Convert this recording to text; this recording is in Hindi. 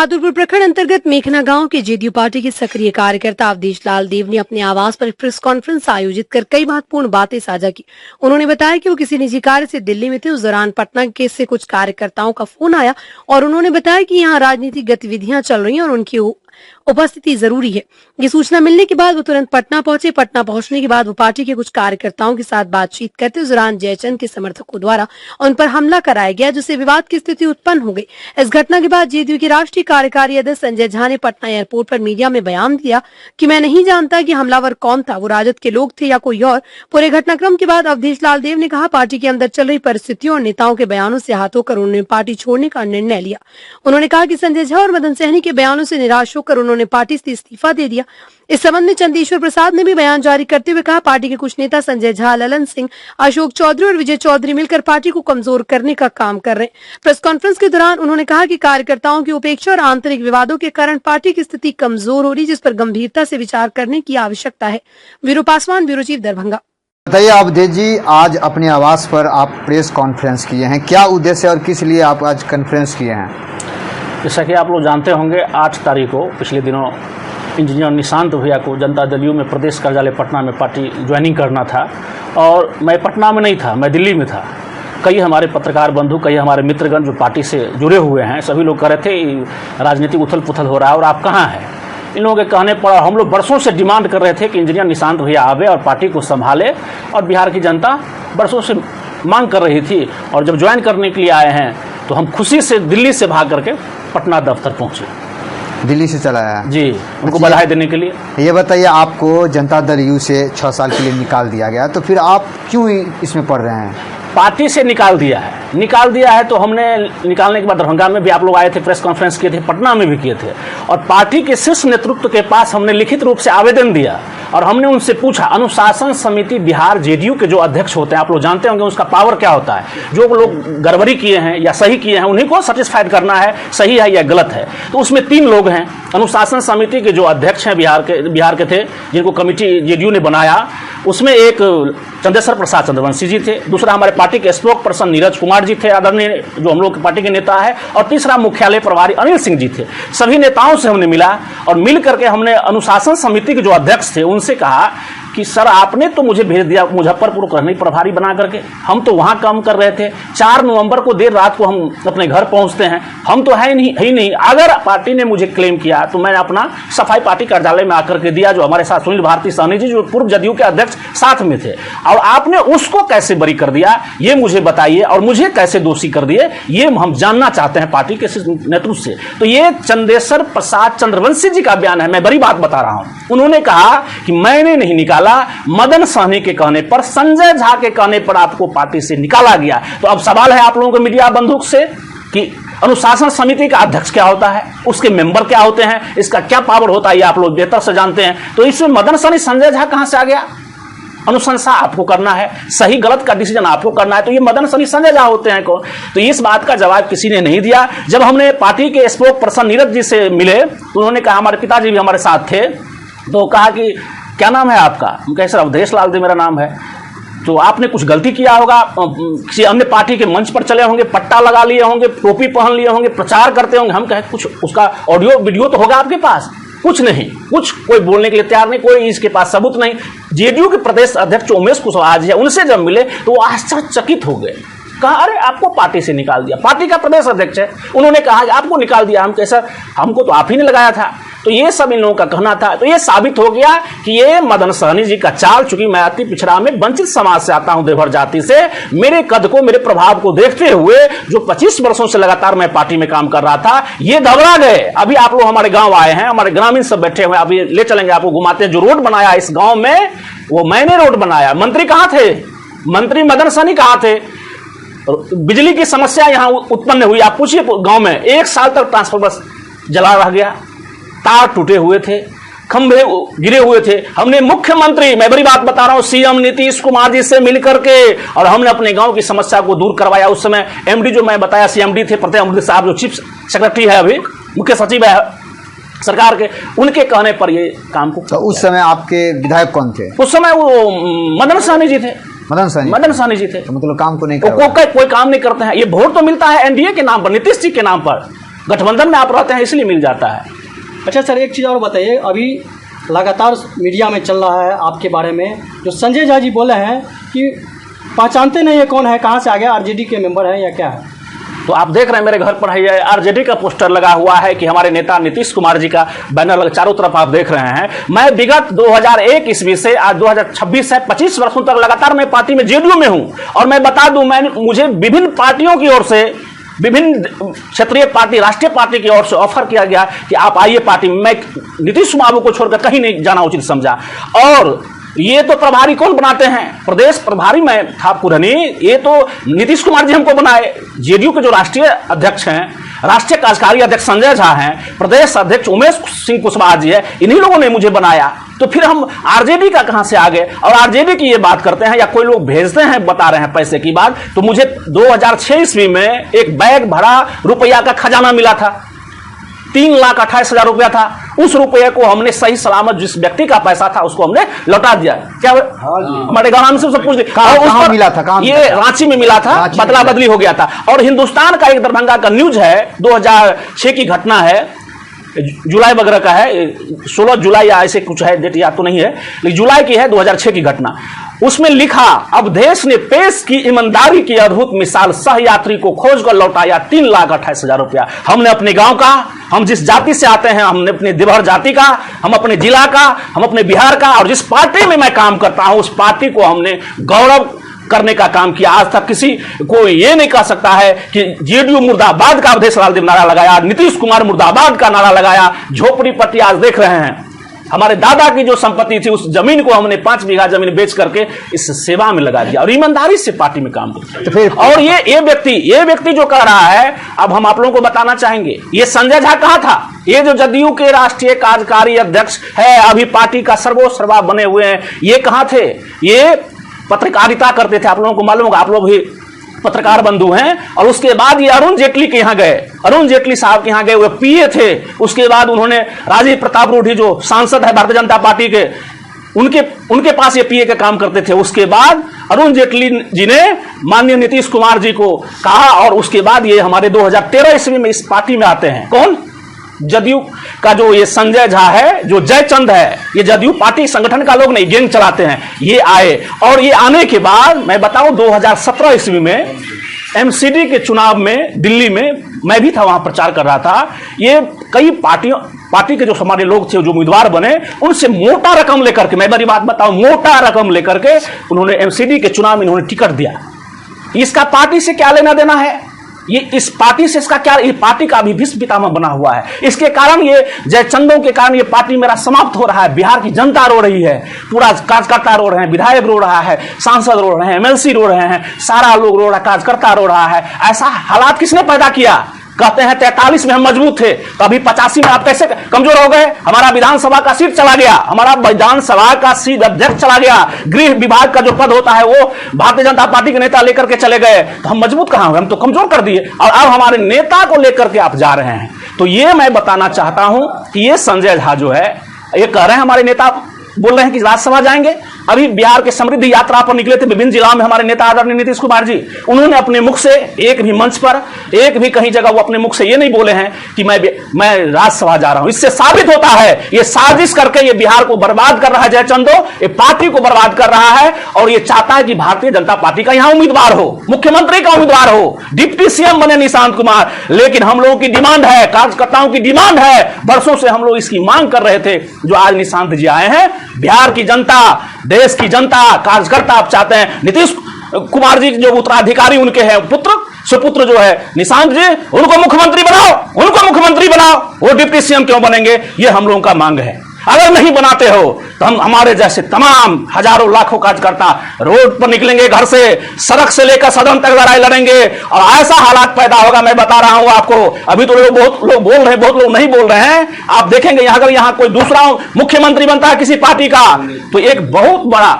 बहादुरपुर प्रखंड अंतर्गत मेखना गांव के जेडीयू पार्टी के सक्रिय कार्यकर्ता अवधेश लाल देव ने अपने आवास पर प्रेस कॉन्फ्रेंस आयोजित कर कई महत्वपूर्ण बातें साझा की। उन्होंने बताया कि वो किसी निजी कार्य से दिल्ली में थे। उस दौरान पटना के से कुछ कार्यकर्ताओं का फोन आया और उन्होंने बताया कि यहाँ राजनीतिक गतिविधियां चल रही हैं और उनकी उपस्थिति जरूरी है। ये सूचना मिलने के बाद वो तुरंत पटना पहुंचे। पटना पहुंचने के बाद वो पार्टी के कुछ कार्यकर्ताओं के साथ बातचीत करते उस दौरान जयचंद के समर्थकों द्वारा उन पर हमला कराया गया, जिससे विवाद की स्थिति उत्पन्न हो गई। इस घटना के बाद जेडीयू के राष्ट्रीय कार्यकारी अध्यक्ष संजय झा ने पटना एयरपोर्ट पर मीडिया में बयान दिया कि मैं नहीं जानता कि हमलावर कौन था, वो राजद के लोग थे या कोई और। पूरे घटनाक्रम के बाद अवधेश लाल देव ने कहा, पार्टी के अंदर चल रही परिस्थितियों और नेताओं के बयानों से हाथ होकर उन्होंने पार्टी छोड़ने का निर्णय लिया। उन्होंने कहा कि संजय झा और मदन सहनी के बयानों से निराश होकर उन्होंने पार्टी से इस्तीफा दे दिया। इस संबंध में चंदेश्वर प्रसाद ने भी बयान जारी करते हुए कहा, पार्टी के कुछ नेता संजय झा, ललन सिंह, अशोक चौधरी और विजय चौधरी मिलकर पार्टी को कमजोर करने का काम कर रहे हैं। प्रेस कॉन्फ्रेंस के दौरान उन्होंने कहा कि कार्यकर्ताओं की उपेक्षा और आंतरिक विवादों के कारण पार्टी की स्थिति कमजोर हो रही, जिस पर गंभीरता से विचार करने की आवश्यकता है। Veeru Paswan, bureau chief, Darbhanga. बताइए अवधेश जी, आज अपने आवास पर आप प्रेस कॉन्फ्रेंस किए हैं, क्या उद्देश्य और किस लिए आप आज कॉन्फ्रेंस किए हैं? जैसा कि आप लोग जानते होंगे, 8 तारीख को पिछले दिनों इंजीनियर निशांत भैया को जनता दल यू में प्रदेश कार्यालय पटना में पार्टी ज्वाइनिंग करना था और मैं पटना में नहीं था, मैं दिल्ली में था। कई हमारे पत्रकार बंधु, कई हमारे मित्रगण जो पार्टी से जुड़े हुए हैं, सभी लोग कह रहे थे राजनीतिक उथल पुथल हो रहा है और आप कहाँ हैं। इन लोगों के कहने पर हम लोग बरसों से डिमांड कर रहे थे कि इंजीनियर निशांत भैया आवे और पार्टी को संभाले, और बिहार की जनता बरसों से मांग कर रही थी। और जब ज्वाइन करने के लिए आए हैं तो हम खुशी से दिल्ली से भाग करके पटना दफ्तर पहुंचे। दिल्ली से चला आया जी, उनको बधाई देने के लिए। ये बताइए, आपको जनता दल यू से 6 साल के लिए निकाल दिया गया, तो फिर आप क्यों इसमें पढ़ रहे हैं? पार्टी से निकाल दिया है तो हमने निकालने के बाद दरभंगा में भी आप लोग आए थे, प्रेस कॉन्फ्रेंस किए थे, पटना में भी किए थे, और पार्टी के शीर्ष नेतृत्व के पास हमने लिखित रूप से आवेदन दिया और हमने उनसे पूछा, अनुशासन समिति बिहार जेडीयू के जो अध्यक्ष होते हैं, आप लोग जानते होंगे उसका पावर क्या होता है। जो लोग गड़बड़ी किए हैं या सही किए हैं उन्हीं को सेटिस्फाइड करना है, सही है या गलत है। तो उसमें 3 लोग हैं। अनुशासन समिति के जो अध्यक्ष हैं बिहार के थे, जिनको कमिटी जेडीयू ने बनाया, उसमें एक चंदेश्वर प्रसाद चंद्रवंशी जी थे, दूसरा हमारे पार्टी के स्पोक पर्सन नीरज कुमार जी थे, आदरणीय जो हम लोग पार्टी के नेता है, और तीसरा मुख्यालय प्रभारी अनिल सिंह जी थे। सभी नेताओं से हमने मिला और मिल करके हमने अनुशासन समिति के जो अध्यक्ष थे उनसे कहा कि सर, आपने तो मुझे भेज दिया मुजफ्फरपुर करने प्रभारी बना करके, हम तो वहां काम कर रहे थे। 4 नवंबर को देर रात को हम अपने घर पहुंचते हैं, हम तो है ही नहीं। अगर पार्टी ने मुझे क्लेम किया तो मैंने अपना सफाई पार्टी कार्यालय में आकर के दिया, जो हमारे साथ सुनील भारती सहनी जी जो पूर्व जदयू के अध्यक्ष साथ में थे, और आपने उसको कैसे बरी कर दिया ये मुझे बताइए, और मुझे कैसे दोषी कर दिए ये हम जानना चाहते हैं पार्टी के नेतृत्व से। तो ये चंदेश्वर प्रसाद चंद्रवंशी जी का बयान है, मैं बड़ी बात बता रहा हूं। उन्होंने कहा कि मैंने नहीं निकाला, मदन सहनी के कहने पर, संजय झा के कहने पर आपको पार्टी से निकाला गया। तो अब सवाल है आप लोगों के मीडिया बंधुक से कि अनुशासन समिति का अध्यक्ष क्या होता है, उसके मेंबर क्या होते हैं, इसका क्या पावर होता है, ये आप लोग बेहतर से जानते हैं। तो इसमें मदन सहनी, संजय झा कहां से आ गया? अनुशंसा आपको करना है, सही गलत का डिसीजन आपको करना है, तो ये मदन सहनी संजय झा होते हैं कौन? तो इस बात का जवाब किसी ने नहीं दिया। जब हमने पार्टी के स्पोक पर्सन नीरज जी से मिले तो उन्होंने कहा, हमारे पिताजी भी हमारे साथ थे, तो कहा कि क्या नाम है आपका? हम कहे, सर अवधेश लाल देव मेरा नाम है। तो आपने कुछ गलती किया होगा, किसी अन्य पार्टी के मंच पर चले होंगे, पट्टा लगा लिए होंगे, टोपी पहन लिए होंगे, प्रचार करते होंगे। हम कहे, कुछ उसका ऑडियो वीडियो तो होगा आपके पास? कुछ नहीं, कुछ कोई बोलने के लिए तैयार नहीं, कोई इसके पास सबूत नहीं। जेडीयू के प्रदेश अध्यक्ष उमेश कुशवाहा जी है, उनसे जब मिले तो वो आश्चर्यचकित हो गए। कहा, अरे आपको पार्टी से निकाल दिया, पार्टी का प्रदेश अध्यक्ष है। उन्होंने कहा कि आपको निकाल दिया। हम कैसा, हमको तो आप ही ने लगाया था। तो ये सब इन लोगों का कहना था। तो ये साबित हो गया कि ये मदन सहनी जी का चाल, चूंकि मैं अति पिछड़ा में वंचित समाज से आता हूं, देवहर जाति से, मेरे कद को, मेरे प्रभाव को देखते हुए जो 25 वर्षों से लगातार मैं पार्टी में काम कर रहा था, ये घबरा गए। अभी आप लोग हमारे गांव आए हैं, हमारे ग्रामीण सब बैठे हुए, अभी ले चलेंगे, आपको घुमाते हैं। जो रोड बनाया इस गांव में, वो मैंने रोड बनाया। मंत्री कहां थे? मंत्री मदन सहनी कहां थे? बिजली की समस्या यहां उत्पन्न हुई, आप पूछिए गांव में 1 साल तक ट्रांसफार्मर जला रह गया, तार टूटे हुए थे, खंभे गिरे हुए थे। हमने मुख्यमंत्री, मैं बड़ी बात बता रहा हूं, सीएम नीतीश कुमार जी से मिलकर के, और हमने अपने गांव की समस्या को दूर करवाया। उस समय एमडी जो मैं बताया, सीएमडी थे प्रत्यय अमृत साहब, जो चीफ सेक्रेटरी है, अभी मुख्य सचिव है सरकार के, उनके कहने पर ये काम को। तो उस समय आपके विधायक कौन थे? उस समय वो मदन सहनी जी थे। मदन सहनी जी थे। तो मतलब काम को नहीं कोई काम नहीं करते हैं। ये वोट तो मिलता है एनडीए के नाम पर, नीतीश जी के नाम पर, गठबंधन में आप रहते हैं इसलिए मिल जाता है। अच्छा सर, एक चीज़ और बताइए, अभी लगातार मीडिया में चल रहा है आपके बारे में, जो संजय झा जी बोले हैं कि पहचानते नहीं है कौन है, कहाँ से आ गया, आरजेडी के मेंबर है या क्या है। तो आप देख रहे हैं मेरे घर पर है आरजेडी का पोस्टर लगा हुआ है कि हमारे नेता नीतीश कुमार जी का बैनर चारों तरफ आप देख रहे हैं। मैं विगत 2001 ईस्वी से आज 2026 है 25 वर्षों तक लगातार मैं पार्टी में जेडीयू में हूं। और मैं बता दूं, मुझे विभिन्न पार्टियों की ओर से, विभिन्न क्षेत्रीय पार्टी, राष्ट्रीय पार्टी की ओर से ऑफर किया गया कि आप आइए पार्टी में। मैं नीतीश बाबू को छोड़कर कहीं नहीं जाना उचित समझा। और ये तो प्रभारी कौन बनाते हैं, प्रदेश प्रभारी मैं था पुरानी, ये तो नीतीश कुमार जी हमको बनाए। जेडीयू के जो राष्ट्रीय अध्यक्ष हैं, राष्ट्रीय कार्यकारी अध्यक्ष संजय झा हैं, प्रदेश अध्यक्ष उमेश सिंह कुशवाहा जी है, इन्हीं लोगों ने मुझे बनाया। तो फिर हम आरजेडी का कहां से आ गए। और आरजेडी की ये बात करते हैं या कोई लोग भेजते हैं, बता रहे हैं पैसे की बात। तो मुझे 2006 ईस्वी में एक बैग भरा रुपया का खजाना मिला था, 3,28,000 रुपया था। उस रुपये को हमने सही सलामत, जिस व्यक्ति का पैसा था उसको हमने लौटा दिया। क्या हमारे गांव से पूछ लिया कहाँ मिला था, कहाँ ये रांची में मिला था, बदला बदली हो गया था। और हिंदुस्तान का एक दरभंगा का न्यूज है, 2006 की घटना है, जुलाई वगैरह का है, 16 जुलाई या ऐसे कुछ है, डेट याद तो नहीं है, लेकिन जुलाई की है 2006 की घटना। उसमें लिखा, अब देश ने पेश की ईमानदारी की अद्भुत मिसाल, सह यात्री को खोज कर लौटाया 3,28,000 रुपया। हमने अपने गांव का, हम जिस जाति से आते हैं, हमने अपने देवहर जाति का, हम अपने जिला का, हम अपने बिहार का, और जिस पार्टी में मैं काम करता हूं उस पार्टी को हमने गौरव करने का काम किया। आज तक किसी को ये नहीं कह सकता है कि जेडीयू मुर्दाबाद का अवधेश लाल देव नारा लगाया, नीतीश कुमार मुर्दाबाद का नारा लगाया। झोपड़ी पट्टी आज देख रहे हैं, हमारे दादा की जो संपत्ति थी उस जमीन को हमने 5 बीघा जमीन बेच करके इस सेवा में लगा दिया और ईमानदारी से पार्टी में काम किया। तो फिर और ये व्यक्ति जो कह रहा है, अब हम आप लोगों को बताना चाहेंगे, ये संजय झा कहां था। ये जो जदयू के राष्ट्रीय कार्यकारी अध्यक्ष है, अभी पार्टी का सर्वोसर्वा बने हुए हैं, ये कहां थे। ये पत्रकारिता करते थे, आप लोगों को मालूम होगा, आप लोग भी पत्रकार बंधु हैं। और उसके बाद ये अरुण जेटली के यहाँ गए, अरुण जेटली साहब के यहाँ गए, वो पीए थे। उसके बाद उन्होंने राजीव प्रताप रूढ़ी जो सांसद है भारतीय जनता पार्टी के, उनके पास ये पीए का काम करते थे। उसके बाद अरुण जेटली जी ने माननीय नीतीश कुमार जी को कहा, और उसके बाद ये हमारे 2013 ईस्वी में इस पार्टी में आते हैं। कौन? जदयू का जो ये संजय झा है, जो जयचंद है, ये जदयू पार्टी संगठन का लोग नहीं, गैंग चलाते हैं। ये आए, और ये आने के बाद मैं बताऊं 2017 ईस्वी में एमसीडी के चुनाव में दिल्ली में मैं भी था, वहां प्रचार कर रहा था। ये कई पार्टी के जो हमारे लोग थे, जो उम्मीदवार बने, उनसे मोटा रकम लेकर के, मैं बड़ी बात बताऊं, मोटा रकम लेकर के उन्होंने एमसीडी के चुनाव में इन्होंने टिकट दिया। इसका पार्टी से क्या लेना देना है, ये इस पार्टी से इसका क्या, ये पार्टी का भी भीष्म पितामह बना हुआ है। इसके कारण, ये जयचंदों के कारण ये पार्टी मेरा समाप्त हो रहा है। बिहार की जनता रो रही है, पूरा कार्यकर्ता रो रहे हैं, विधायक रो रहा है, सांसद रो रहे हैं, एमएलसी रो रहे हैं, सारा लोग रो रहा है, कार्यकर्ता रो रहा है। ऐसा हालात किसने पैदा किया। कहते हैं 43 में हम मजबूत थे, तो अभी 85 में आप कैसे कमजोर हो गए। हमारा विधानसभा का सीट चला गया, हमारा विधानसभा का सीट अध्यक्ष चला गया, गृह विभाग का जो पद होता है वो भारतीय जनता पार्टी के नेता लेकर के चले गए, तो हम मजबूत कहां हुए, हम तो कमजोर कर दिए। और अब हमारे नेता को लेकर के आप जा रहे हैं। तो ये मैं बताना चाहता हूं कि ये संजय झा जो है, ये कह रहे हैं हमारे नेता बोल रहे हैं कि राज्यसभा जाएंगे। अभी बिहार के समृद्धि यात्रा पर निकले थे विभिन्न जिलों में हमारे नेता आदरणीय नीतीश कुमार जी, उन्होंने अपने मुख से एक भी मंच पर, एक भी कहीं जगह वो अपने मुख से ये नहीं बोले हैं कि मैं राज्यसभा जा रहा हूं। इससे साबित होता है ये साजिश करके ये बिहार को बर्बाद कर रहा है जयचंदो, ये पार्टी को बर्बाद कर रहा है। और ये चाहता है कि भारतीय जनता पार्टी का यहां उम्मीदवार हो, मुख्यमंत्री का उम्मीदवार हो, डिप्टी सीएम बने निशांत कुमार। लेकिन हम लोगों की डिमांड है, कार्यकर्ताओं की डिमांड है, वर्षों से हम लोग इसकी मांग कर रहे थे। जो आज निशांत जी आए हैं, बिहार की जनता, देश की जनता, कार्यकर्ता आप चाहते हैं नीतीश कुमार जी जो उत्तराधिकारी उनके हैं, सुपुत्र जो है निशांत जी, उनको मुख्यमंत्री बनाओ, उनको मुख्यमंत्री बनाओ। वो डिप्टी सीएम क्यों बनेंगे, ये हम लोगों का मांग है। अगर नहीं बनाते हो तो हम, हमारे जैसे तमाम हजारों लाखों कार्यकर्ता रोड पर निकलेंगे, घर से, सड़क से लेकर सदन तक लड़ाई लड़ेंगे, और ऐसा हालात पैदा होगा। मैं बता रहा हूं आपको, अभी तो बहुत लोग बोल रहे हैं, बहुत लोग नहीं बोल रहे हैं। आप देखेंगे अगर यहां कोई दूसरा मुख्यमंत्री बनता है किसी पार्टी का, तो एक बहुत बड़ा